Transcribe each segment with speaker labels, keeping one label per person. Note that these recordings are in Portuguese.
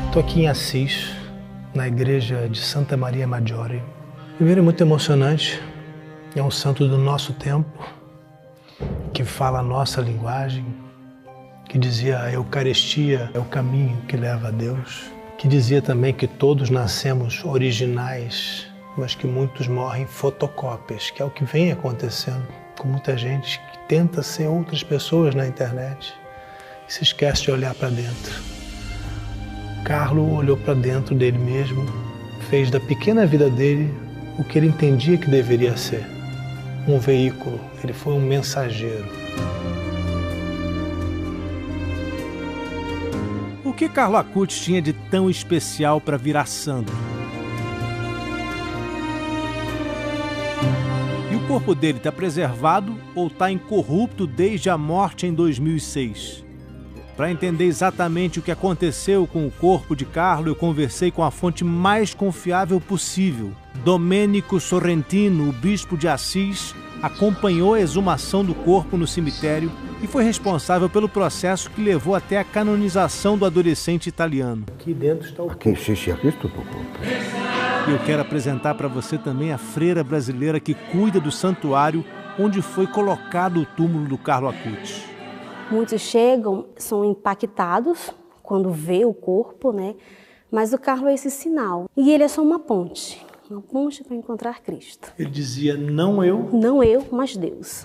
Speaker 1: Estou aqui em Assis, na igreja de Santa Maria Maggiore. Primeiro, é muito emocionante. É um santo do nosso tempo, que fala a nossa linguagem, que dizia a Eucaristia é o caminho que leva a Deus, que dizia também que todos nascemos originais, mas que muitos morrem fotocópias, que é o que vem acontecendo com muita gente que tenta ser outras pessoas na internet e se esquece de olhar para dentro. Carlo olhou para dentro dele mesmo, fez da pequena vida dele o que ele entendia que deveria ser. Um veículo, ele foi um mensageiro.
Speaker 2: O que Carlo Acutis tinha de tão especial para virar santo? E o corpo dele está preservado ou está incorrupto desde a morte em 2006? Para entender exatamente o que aconteceu com o corpo de Carlo, eu conversei com a fonte mais confiável possível. Domênico Sorrentino, o bispo de Assis, acompanhou a exumação do corpo no cemitério e foi responsável pelo processo que levou até a canonização do adolescente italiano.
Speaker 1: Aqui dentro está o corpo.
Speaker 3: Aqui está o corpo.
Speaker 2: E eu quero apresentar para você também a freira brasileira que cuida do santuário onde foi colocado o túmulo do Carlo Acutis.
Speaker 4: Muitos chegam, são impactados quando vê o corpo, né? Mas o Carlo é esse sinal. E ele é só uma ponte para encontrar Cristo.
Speaker 1: Ele dizia, não eu.
Speaker 4: Não eu, mas Deus.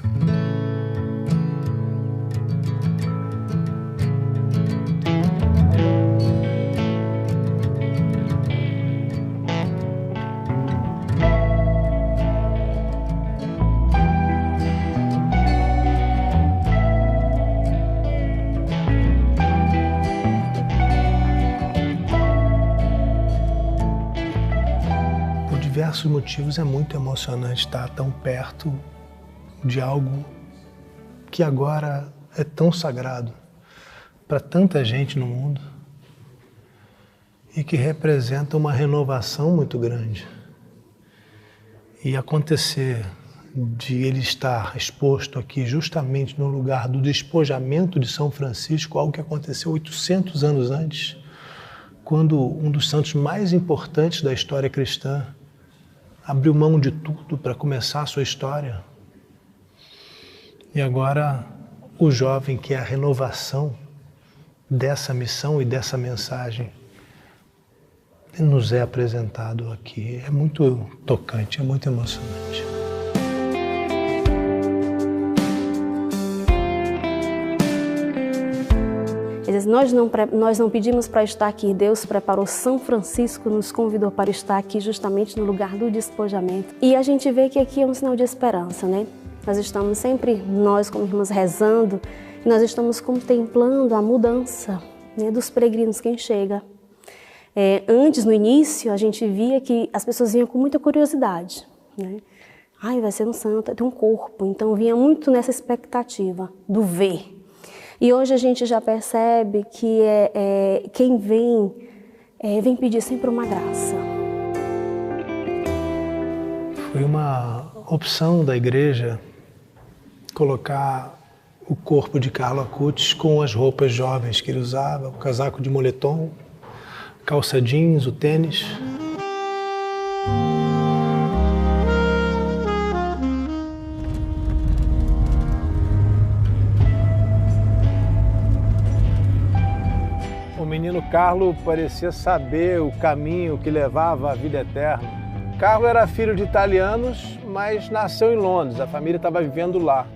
Speaker 1: Diversos motivos é muito emocionante estar tão perto de algo que agora é tão sagrado para tanta gente no mundo e que representa uma renovação muito grande. E acontecer de ele estar exposto aqui justamente no lugar do despojamento de São Francisco, algo que aconteceu 800 anos antes, quando um dos santos mais importantes da história cristã abriu mão de tudo para começar a sua história. E agora o jovem que é a renovação dessa missão e dessa mensagem nos é apresentado aqui. É muito tocante, é muito emocionante.
Speaker 4: Nós não pedimos para estar aqui, Deus preparou São Francisco, nos convidou para estar aqui justamente no lugar do despojamento. E a gente vê que aqui é um sinal de esperança, né? Nós estamos sempre, nós como irmãos, rezando, e nós estamos contemplando a mudança, né, dos peregrinos, quem chega. Antes, no início, a gente via que as pessoas vinham com muita curiosidade, né? Ai, vai ser um santo, tem um corpo, então vinha muito nessa expectativa do ver. E hoje a gente já percebe que quem vem pedir sempre uma graça.
Speaker 1: Foi uma opção da igreja colocar o corpo de Carlo Acutis com as roupas jovens que ele usava, o casaco de moletom, calça jeans, o tênis.
Speaker 2: O menino Carlo parecia saber o caminho que levava à vida eterna. Carlo era filho de italianos, mas nasceu em Londres, a família estava vivendo lá.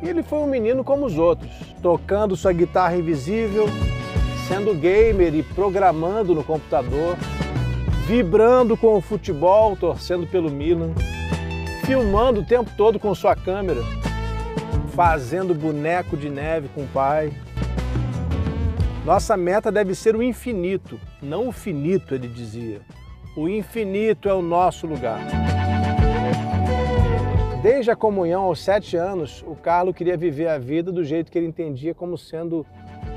Speaker 2: E ele foi um menino como os outros, tocando sua guitarra invisível, sendo gamer e programando no computador, vibrando com o futebol, torcendo pelo Milan, filmando o tempo todo com sua câmera, fazendo boneco de neve com o pai. Nossa meta deve ser o infinito, não o finito, ele dizia. O infinito é o nosso lugar. Desde a comunhão aos 7 anos, o Carlo queria viver a vida do jeito que ele entendia como sendo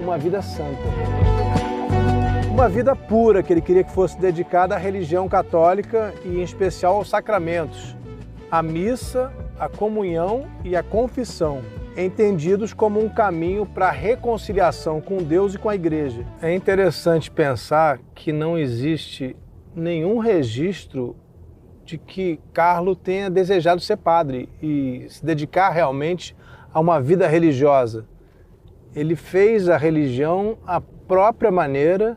Speaker 2: uma vida santa. Uma vida pura que ele queria que fosse dedicada à religião católica e em especial aos sacramentos, à missa, à comunhão e à confissão. entendidos como um caminho para a reconciliação com Deus e com a igreja. É interessante pensar que não existe nenhum registro de que Carlo tenha desejado ser padre e se dedicar realmente a uma vida religiosa. Ele fez a religião à própria maneira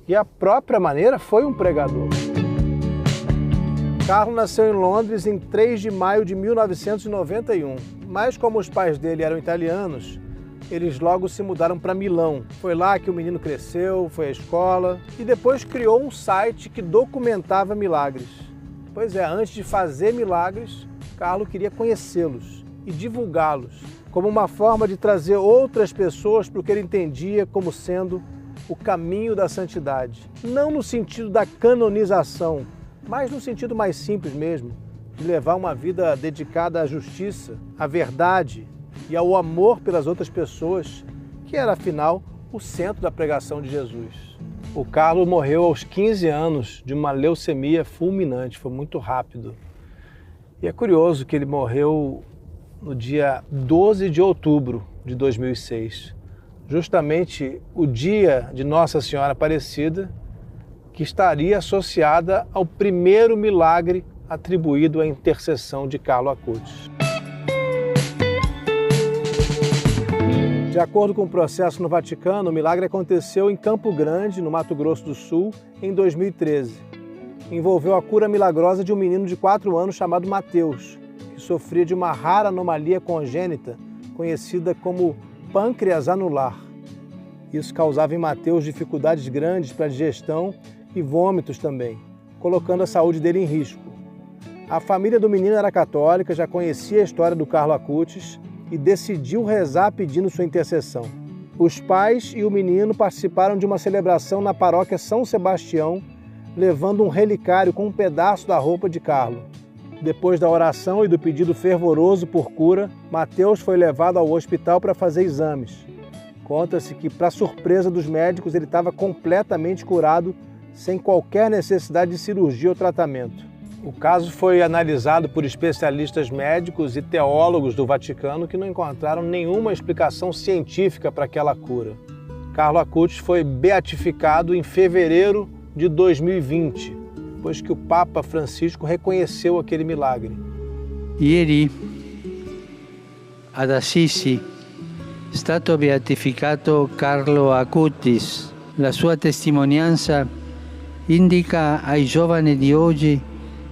Speaker 2: e a própria maneira foi um pregador. Carlo nasceu em Londres em 3 de maio de 1991, mas como os pais dele eram italianos, eles logo se mudaram para Milão. Foi lá que o menino cresceu, foi à escola e depois criou um site que documentava milagres. Pois é, antes de fazer milagres, Carlo queria conhecê-los e divulgá-los como uma forma de trazer outras pessoas para o que ele entendia como sendo o caminho da santidade. Não no sentido da canonização, mas no sentido mais simples mesmo, de levar uma vida dedicada à justiça, à verdade e ao amor pelas outras pessoas, que era, afinal, o centro da pregação de Jesus. O Carlo morreu aos 15 anos de uma leucemia fulminante, foi muito rápido. E é curioso que ele morreu no dia 12 de outubro de 2006, justamente o dia de Nossa Senhora Aparecida, que estaria associada ao primeiro milagre atribuído à intercessão de Carlo Acutis. De acordo com o processo no Vaticano, o milagre aconteceu em Campo Grande, no Mato Grosso do Sul, em 2013. Envolveu a cura milagrosa de um menino de 4 anos chamado Mateus, que sofria de uma rara anomalia congênita, conhecida como pâncreas anular. Isso causava em Mateus dificuldades grandes para a digestão e vômitos também, colocando a saúde dele em risco. A família do menino era católica, já conhecia a história do Carlo Acutis e decidiu rezar pedindo sua intercessão. Os pais e o menino participaram de uma celebração na paróquia São Sebastião, levando um relicário com um pedaço da roupa de Carlo. Depois da oração e do pedido fervoroso por cura, Mateus foi levado ao hospital para fazer exames. Conta-se que, para surpresa dos médicos, ele estava completamente curado, sem qualquer necessidade de cirurgia ou tratamento. O caso foi analisado por especialistas médicos e teólogos do Vaticano que não encontraram nenhuma explicação científica para aquela cura. Carlo Acutis foi beatificado em fevereiro de 2020, depois que o Papa Francisco reconheceu aquele milagre.
Speaker 3: Ieri, ad Assisi, è stato beatificato Carlo Acutis. La sua testimonianza indica ai giovani di oggi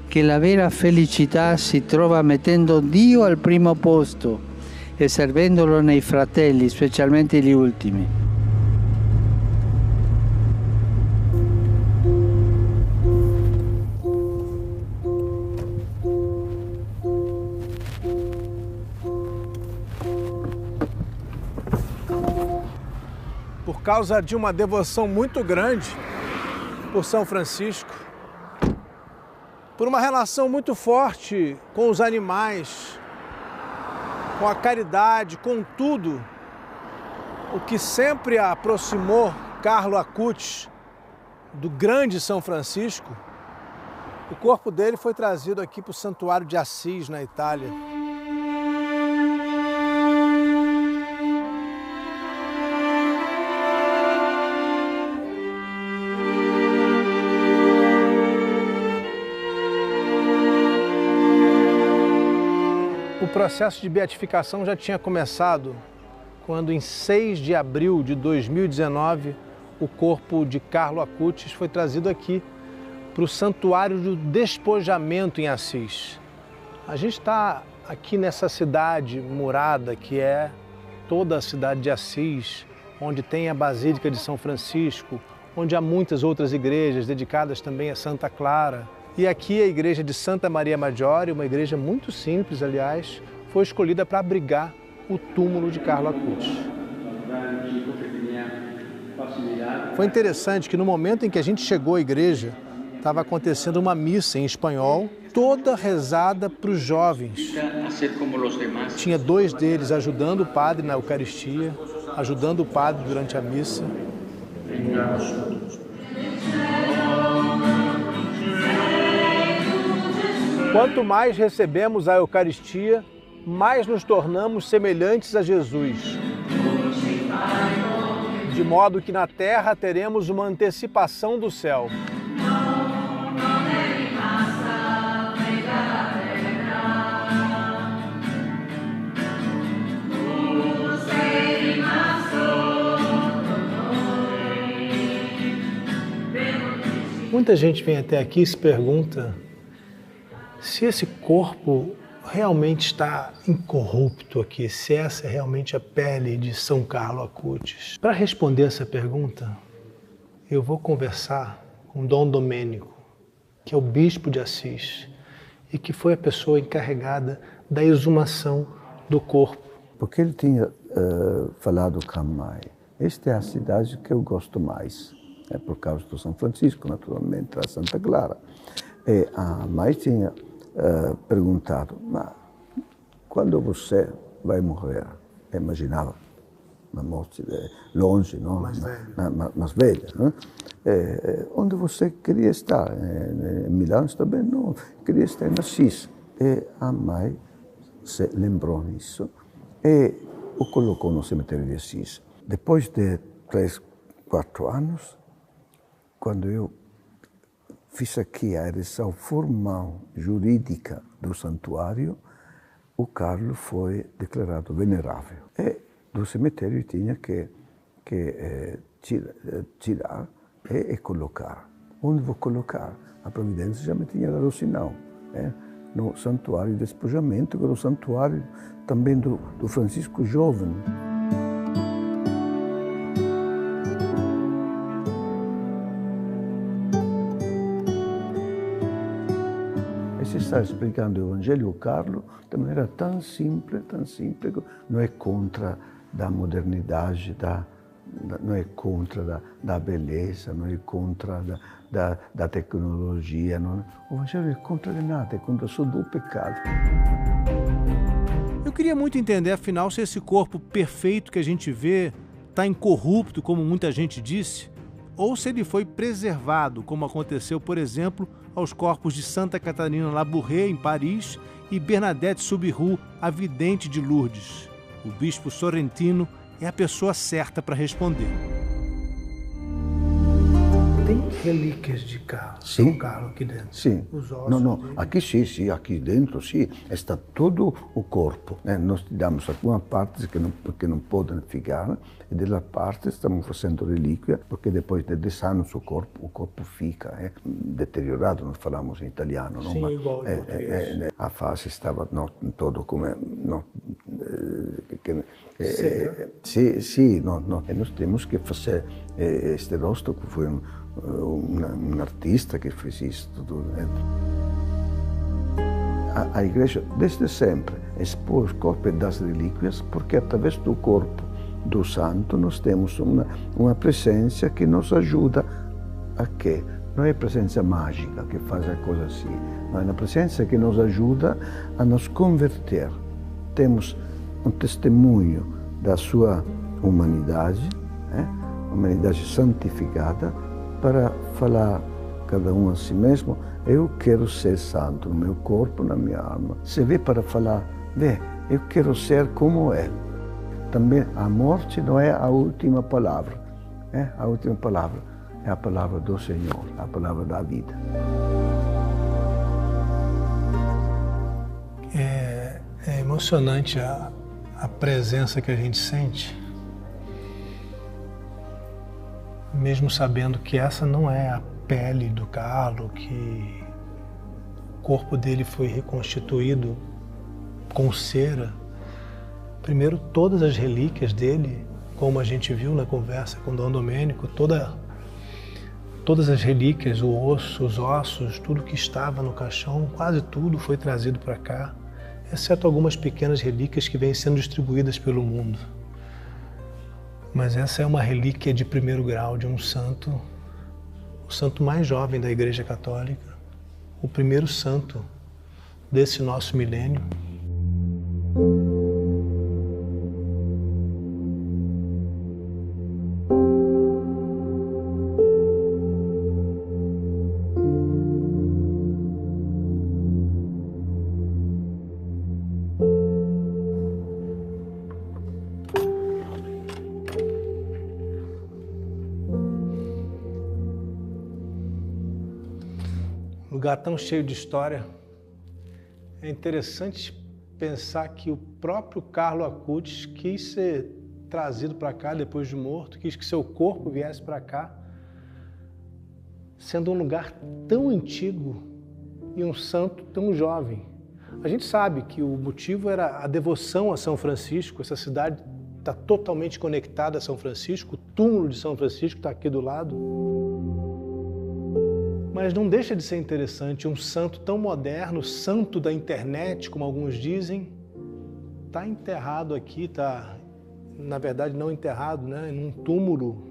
Speaker 3: che la vera felicità si trova mettendo Dio al primo posto e servendolo nei fratelli, specialmente gli ultimi.
Speaker 2: Por causa de uma devoção muito grande por São Francisco, por uma relação muito forte com os animais, com a caridade, com tudo, o que sempre aproximou Carlo Acutis do grande São Francisco, o corpo dele foi trazido aqui para o Santuário de Assis, na Itália. O processo de beatificação já tinha começado quando, em 6 de abril de 2019, o corpo de Carlo Acutis foi trazido aqui para o Santuário do Despojamento em Assis. A gente está aqui nessa cidade murada que é toda a cidade de Assis, onde tem a Basílica de São Francisco, onde há muitas outras igrejas dedicadas também a Santa Clara. E aqui a igreja de Santa Maria Maggiore, uma igreja muito simples, aliás, foi escolhida para abrigar o túmulo de Carlo Acutis. Foi interessante que no momento em que a gente chegou à igreja, estava acontecendo uma missa em espanhol, toda rezada para os jovens. Tinha 2 deles ajudando o padre na Eucaristia, ajudando o padre durante a missa. Quanto mais recebemos a Eucaristia, mais nos tornamos semelhantes a Jesus. De modo que na terra teremos uma antecipação do céu.
Speaker 1: Muita gente vem até aqui e se pergunta se esse corpo realmente está incorrupto aqui, se essa é realmente a pele de São Carlo Acutis. Para responder essa pergunta, eu vou conversar com Dom Domênico, que é o bispo de Assis e que foi a pessoa encarregada da exumação do corpo.
Speaker 5: Porque ele tinha falado com a mãe, esta é a cidade que eu gosto mais. É por causa do São Francisco, naturalmente, a Santa Clara. E a mãe tinha perguntado, mas quando você vai morrer? Imaginava uma morte longe, não? Mais velha. Não? Onde você queria estar? Em Milão também não, queria estar em Assis. E a mãe se lembrou nisso e o colocou no cemitério de Assis. Depois de 3, 4 anos, quando eu fiz aqui a ereção formal jurídica do santuário, o Carlo foi declarado venerável. E do cemitério tinha que tirar e colocar. Onde vou colocar? A Providência já me tinha dado o sinal. No santuário de despojamento, que era o santuário também do Francisco Jovem. Se está explicando o Evangelho, o Carlo, de maneira tão simples, não é contra da modernidade, não é contra da beleza, não é contra da tecnologia. Não, o Evangelho é contra de nada, é contra só do pecado.
Speaker 2: Eu queria muito entender, afinal, se esse corpo perfeito que a gente vê está incorrupto, como muita gente disse, ou se ele foi preservado, como aconteceu, por exemplo, aos corpos de Santa Catarina Labouré, em Paris, e Bernadette Soubirous, a vidente de Lourdes. O bispo Sorrentino é a pessoa certa para responder.
Speaker 1: Tem relíquias de São Carlo aqui dentro?
Speaker 5: Sim.
Speaker 1: Os ossos
Speaker 5: não.
Speaker 1: dele?
Speaker 5: Aqui sim, aqui dentro sim. Está todo o corpo. Nós damos algumas partes que não podem ficar, e dela parte estamos fazendo relíquia, porque depois de 10 anos o corpo fica deteriorado, nós falamos em italiano.
Speaker 1: Sim,
Speaker 5: não?
Speaker 1: igual em português.
Speaker 5: A face estava todo como... Sim, não. E nós temos que fazer este rosto, que foi um artista que fez isso tudo. A igreja, desde sempre, expôs o corpo das relíquias, porque através do corpo do santo nós temos uma presença que nos ajuda a quê? Não é a presença mágica que faz a coisa assim, mas é a presença que nos ajuda a nos converter. Temos um testemunho da sua humanidade, humanidade santificada, para falar cada um a si mesmo, eu quero ser santo no meu corpo, na minha alma. Se vê para falar, eu quero ser como ele. Também a morte não é a última palavra. A última palavra é a palavra do Senhor, a palavra da vida.
Speaker 1: É emocionante a presença que a gente sente, mesmo sabendo que essa não é a pele do Carlo, que o corpo dele foi reconstituído com cera. Primeiro, todas as relíquias dele, como a gente viu na conversa com Dom Domênico, todas as relíquias, o osso, os ossos, tudo que estava no caixão, quase tudo foi trazido para cá, exceto algumas pequenas relíquias que vêm sendo distribuídas pelo mundo. Mas essa é uma relíquia de primeiro grau de um santo, o santo mais jovem da Igreja Católica, o primeiro santo desse nosso milênio. lugar tão cheio de história. É interessante pensar que o próprio Carlo Acutis quis ser trazido para cá depois de morto, quis que seu corpo viesse para cá, sendo um lugar tão antigo e um santo tão jovem. A gente sabe que o motivo era a devoção a São Francisco. Essa cidade está totalmente conectada a São Francisco, o túmulo de São Francisco está aqui do lado. Mas não deixa de ser interessante, um santo tão moderno, santo da internet, como alguns dizem, está enterrado aqui, está, na verdade, não enterrado, né, num túmulo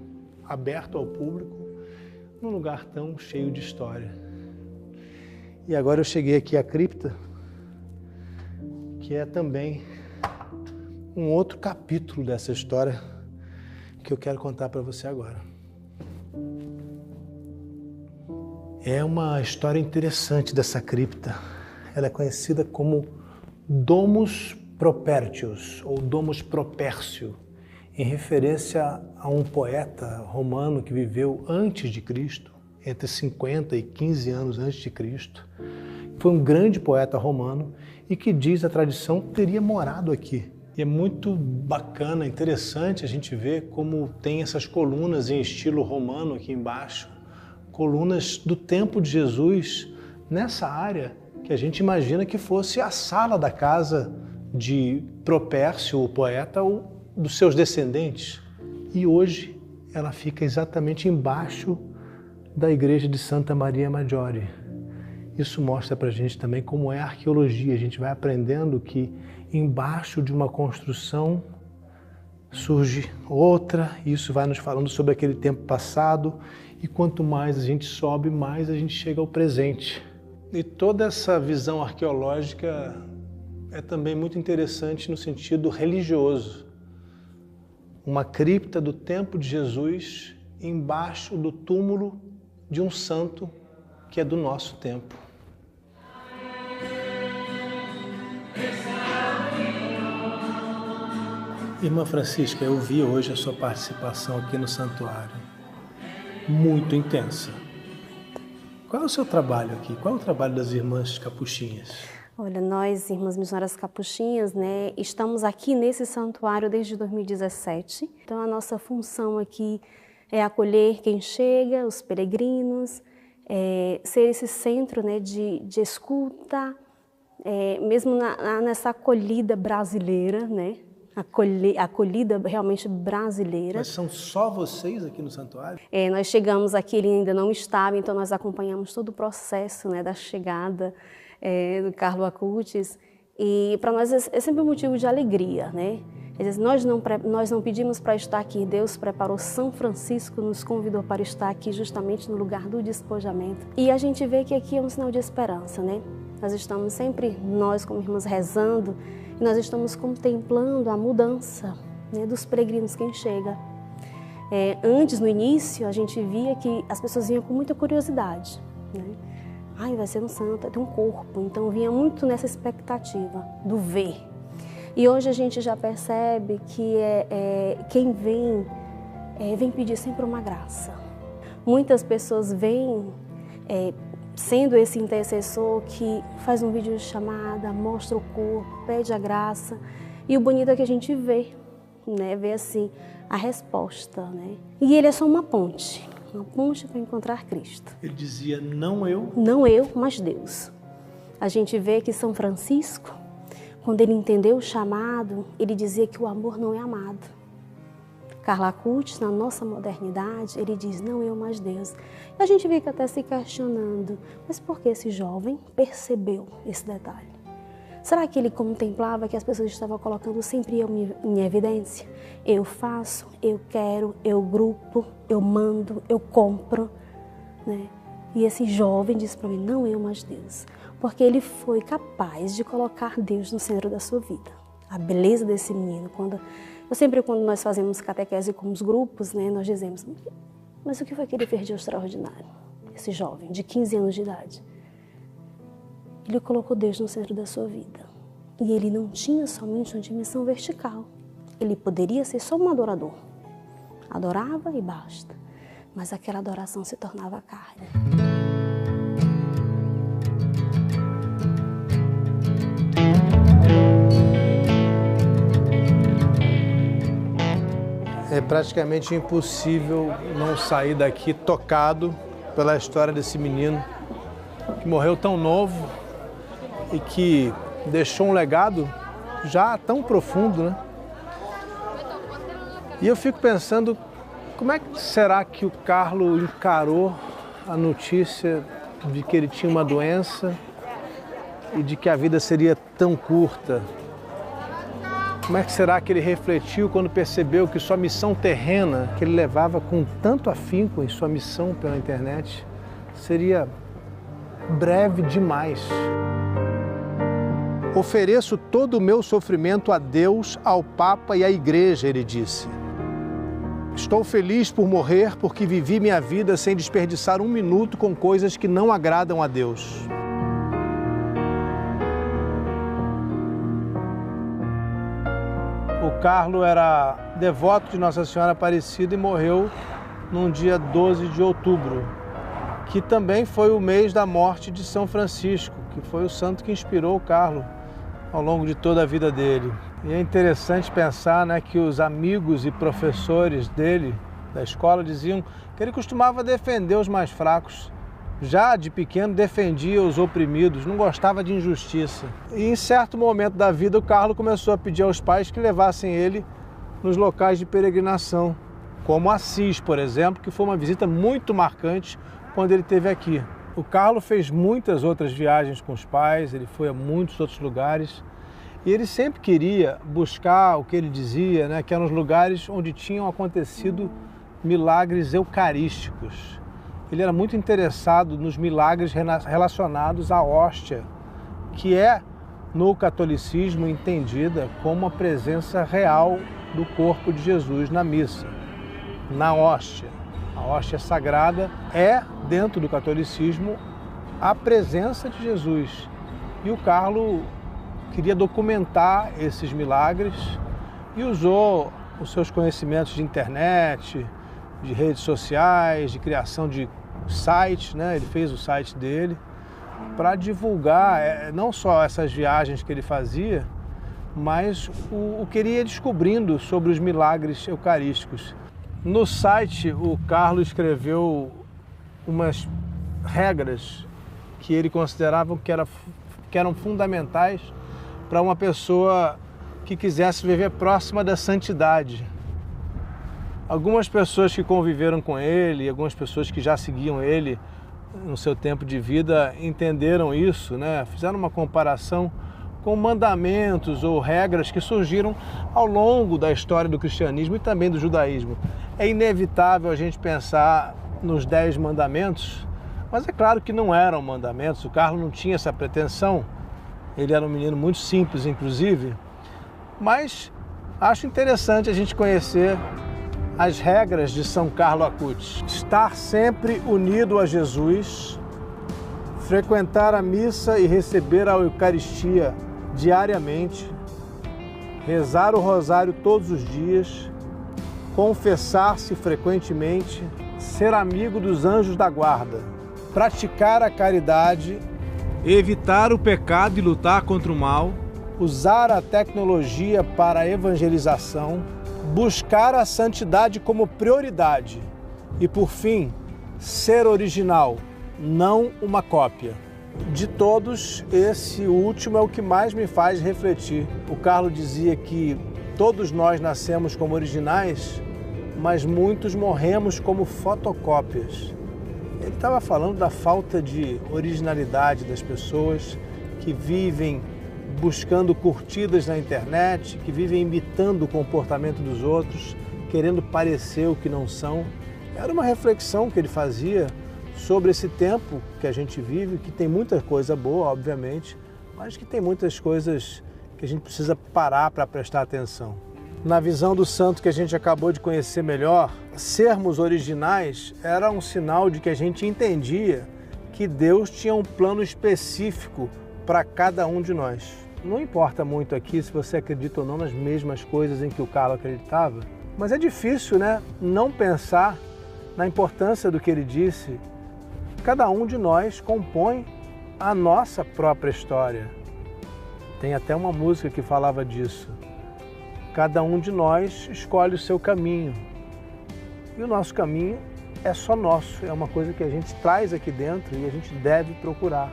Speaker 1: aberto ao público, num lugar tão cheio de história. E agora eu cheguei aqui à cripta, que é também um outro capítulo dessa história que eu quero contar para você agora. É uma história interessante dessa cripta. Ela é conhecida como Domus Propertius, ou Domus Propercio, em referência a um poeta romano que viveu antes de Cristo, entre 50 e 15 anos antes de Cristo. Foi um grande poeta romano e que, diz a tradição, teria morado aqui. E é muito bacana, interessante a gente ver como tem essas colunas em estilo romano aqui embaixo, colunas do tempo de Jesus, nessa área que a gente imagina que fosse a sala da casa de Propércio, o poeta, ou dos seus descendentes. E hoje ela fica exatamente embaixo da igreja de Santa Maria Maggiore. Isso mostra pra gente também como é a arqueologia. A gente vai aprendendo que embaixo de uma construção surge outra, e isso vai nos falando sobre aquele tempo passado, e quanto mais a gente sobe, mais a gente chega ao presente. E toda essa visão arqueológica é também muito interessante no sentido religioso. Uma cripta do tempo de Jesus embaixo do túmulo de um santo que é do nosso tempo. Irmã Francisca, eu vi hoje a sua participação aqui no santuário, muito intensa. Qual é o seu trabalho aqui? Qual é o trabalho das irmãs capuchinhas?
Speaker 4: Olha, nós, Irmãs Missionárias Capuchinhas, né, estamos aqui nesse santuário desde 2017. Então, a nossa função aqui é acolher quem chega, os peregrinos, ser esse centro, né, de escuta, mesmo nessa acolhida brasileira, né? Acolhida realmente brasileira.
Speaker 1: Mas são só vocês aqui no santuário?
Speaker 4: Nós chegamos aqui, ele ainda não estava, então nós acompanhamos todo o processo, né, da chegada do Carlo Acutis, e para nós é sempre um motivo de alegria, né? Nós não pedimos para estar aqui, Deus preparou São Francisco, nos convidou para estar aqui justamente no lugar do despojamento. E a gente vê que aqui é um sinal de esperança, né? Nós estamos sempre, nós como irmãs, rezando, e nós estamos contemplando a mudança, né, dos peregrinos quem chega. Antes, no início, a gente via que as pessoas vinham com muita curiosidade, né? Ai, vai ser um santo, tem um corpo. Então vinha muito nessa expectativa do ver. E hoje a gente já percebe que quem vem pedir sempre uma graça. Muitas pessoas vêm sendo esse intercessor que faz um vídeo de chamada, mostra o corpo, pede a graça. E o bonito é que a gente vê, né? Vê assim a resposta, né? E ele é só uma ponte para encontrar Cristo.
Speaker 1: Ele dizia, não eu.
Speaker 4: Não eu, mas Deus. A gente vê que São Francisco, quando ele entendeu o chamado, ele dizia que o amor não é amado. Carlo Acutis, na nossa modernidade, ele diz, não eu, mas Deus. E a gente fica até se questionando, mas por que esse jovem percebeu esse detalhe? Será que ele contemplava que as pessoas estavam colocando sempre eu em evidência? Eu faço, eu quero, eu grupo, eu mando, eu compro, né? E esse jovem disse para mim, não eu, mas Deus. Porque ele foi capaz de colocar Deus no centro da sua vida. A beleza desse menino. Quando nós fazemos catequese com os grupos, né, nós dizemos, mas o que foi que ele fez de extraordinário? Esse jovem, de 15 anos de idade. Ele colocou Deus no centro da sua vida. E ele não tinha somente uma dimensão vertical. Ele poderia ser só um adorador. Adorava e basta. Mas aquela adoração se tornava carne.
Speaker 2: É praticamente impossível não sair daqui tocado pela história desse menino que morreu tão novo e que deixou um legado já tão profundo, né? E eu fico pensando, como é que será que o Carlo encarou a notícia de que ele tinha uma doença e de que a vida seria tão curta? Como é que será que ele refletiu quando percebeu que sua missão terrena, que ele levava com tanto afinco em sua missão pela internet, seria breve demais? Ofereço todo o meu sofrimento a Deus, ao Papa e à Igreja, ele disse. Estou feliz por morrer porque vivi minha vida sem desperdiçar um minuto com coisas que não agradam a Deus. O Carlo era devoto de Nossa Senhora Aparecida e morreu num dia 12 de outubro, que também foi o mês da morte de São Francisco, que foi o santo que inspirou o Carlo ao longo de toda a vida dele. E é interessante pensar, né, que os amigos e professores dele, da escola, diziam que ele costumava defender os mais fracos. Já de pequeno defendia os oprimidos, não gostava de injustiça. E em certo momento da vida o Carlo começou a pedir aos pais que levassem ele nos locais de peregrinação, como Assis, por exemplo, que foi uma visita muito marcante quando ele esteve aqui. O Carlo fez muitas outras viagens com os pais, ele foi a muitos outros lugares e ele sempre queria buscar o que ele dizia, né, que eram os lugares onde tinham acontecido milagres eucarísticos. Ele era muito interessado nos milagres relacionados à hóstia, que é, no catolicismo, entendida como a presença real do corpo de Jesus na missa, na hóstia. A hóstia sagrada é, dentro do catolicismo, a presença de Jesus. E o Carlo queria documentar esses milagres e usou os seus conhecimentos de internet, de redes sociais, de criação de sites, né? Ele fez o site dele para divulgar não só essas viagens que ele fazia, mas o que ele ia descobrindo sobre os milagres eucarísticos. No site, o Carlo escreveu umas regras que ele considerava que eram fundamentais para uma pessoa que quisesse viver próxima da santidade. Algumas pessoas que conviveram com ele, algumas pessoas que já seguiam ele no seu tempo de vida, entenderam isso, né? Fizeram uma comparação com mandamentos ou regras que surgiram ao longo da história do cristianismo e também do judaísmo. É inevitável a gente pensar nos 10 mandamentos, mas é claro que não eram mandamentos, o Carlo não tinha essa pretensão, ele era um menino muito simples, inclusive, mas acho interessante a gente conhecer as regras de São Carlo Acutis. Estar sempre unido a Jesus, frequentar a missa e receber a Eucaristia diariamente, rezar o rosário todos os dias, confessar-se frequentemente, ser amigo dos anjos da guarda, praticar a caridade, evitar o pecado e lutar contra o mal, usar a tecnologia para a evangelização, buscar a santidade como prioridade e, por fim, ser original, não uma cópia. De todos, esse último é o que mais me faz refletir. O Carlo dizia que todos nós nascemos como originais, mas muitos morremos como fotocópias. Ele estava falando da falta de originalidade das pessoas que vivem buscando curtidas na internet, que vivem imitando o comportamento dos outros, querendo parecer o que não são. Era uma reflexão que ele fazia sobre esse tempo que a gente vive, que tem muita coisa boa, obviamente, mas que tem muitas coisas que a gente precisa parar para prestar atenção. Na visão do santo que a gente acabou de conhecer melhor, sermos originais era um sinal de que a gente entendia que Deus tinha um plano específico para cada um de nós. Não importa muito aqui se você acredita ou não nas mesmas coisas em que o Carlo acreditava, mas é difícil, né, não pensar na importância do que ele disse. Cada um de nós compõe a nossa própria história. Tem até uma música que falava disso. Cada um de nós escolhe o seu caminho. E o nosso caminho é só nosso, é uma coisa que a gente traz aqui dentro e a gente deve procurar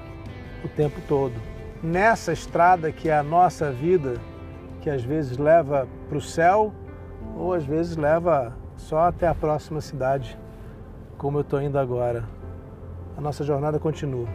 Speaker 2: o tempo todo. Nessa estrada que é a nossa vida, que às vezes leva para o céu ou às vezes leva só até a próxima cidade, como eu estou indo agora. A nossa jornada continua.